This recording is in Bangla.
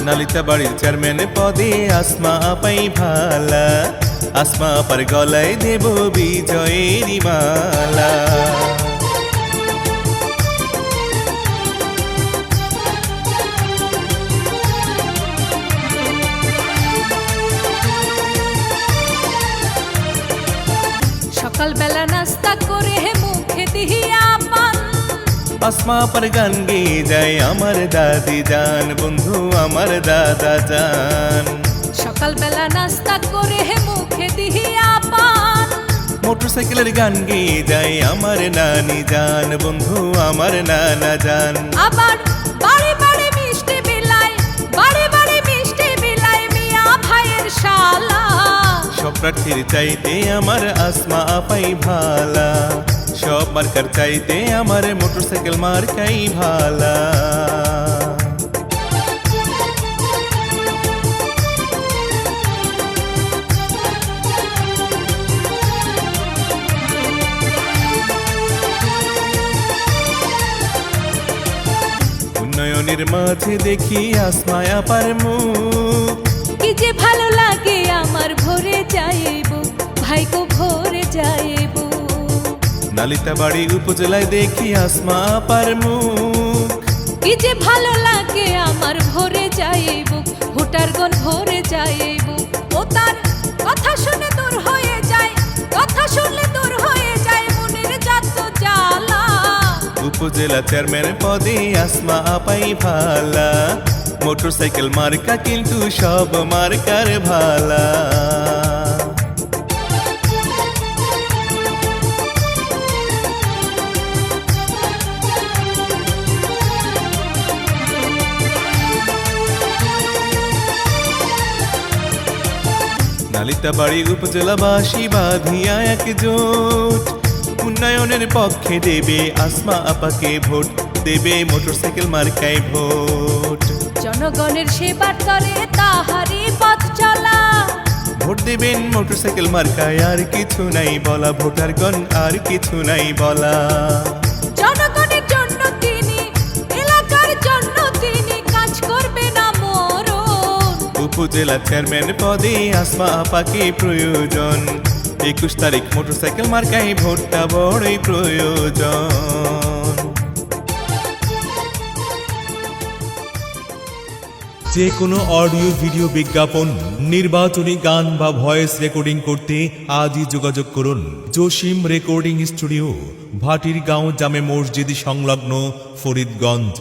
নালিতা বাড়ির চেয়ারম্যান পদে আসমা আপাই ভালা, আসমা আপার গলায় দেব বিজয়ের মালা। সকালবেলা নাস্তা করে মুখে দিহিয়া পান, আসমা আপার গান গেয়ে যায় আমার দাদি জান, বন্ধু আমার দাদা জান। সকালবেলা নাস্তা করে মুখে দিহিয়া পান, মোটরসাইকেলের গান গেয়ে যায় আমার নানি জান, বন্ধু আমার নানা জান। আবার বাড়ি বাড়ি মিষ্টি বিলায়, বাড়ি বাড়ি মিষ্টি বিলায় মিয়া ভাইয়ের শালা। সব প্রার্থীর চাইতে আমার আসমা আপাই ভালা, সব মার্কার চাইতে আমার মোটরসাইকেল মার্কাই ভালা। উন্নয়নের মাঝে দেখি আসমা আপার মুখ, কি যে ভালো লাগে আমার ভরে যাইব, ভাইগো ভরে যাইব। নালিতা বাড়ি উপজেলায় দেখি আসমা আপার মুখ, কি যে ভালো লাগে আমার ভরে যাইব, ভোটারগণ ভরে যাইব। ও তার কথা শুনে দূর হয়ে যায়, কথা শুনলে দূর হয়ে যায় মনের যত জ্বালা। উপজেলা চেয়ারম্যান পদে আসমা আপাই ভালা, মোটরসাইকেল মার্কা কিন্তু সব মার্কার ভালা। নালিতা বাড়ি উপজেলাবাসী বাঁধিয়া একজোট, উন্নয়নের পক্ষে দেবে আসমা আপাকে ভোট, দেবে মোটরসাইকেল মার্কায় ভোট। জনগণের সেবার করে তাহারি পথ চলা, ভোট দেবেন মোটরসাইকেল মার্কায়, আর কিছু নাই বলা, ভোটারগণ আর কিছু নাই বলা। জনগণের জন্য তিনি, এলাকার জন্য তিনি কাজ করবে না মরণ। উপজেলা চেয়ারম্যান পদে আসমা আপাকে প্রয়োজন, 21 তারিখ মোটরসাইকেল মার্কায় ভোটটা বড়ই প্রয়োজন। যে কোনো অডিও ভিডিও বিজ্ঞাপন, নির্বাচনী গান বা ভয়েস রেকর্ডিং করতে আজই যোগাযোগ করুন জসিম রেকর্ডিং স্টুডিও, ভাটিরগাঁও জামে মসজিদ সংলগ্ন, ফরিদগঞ্জ।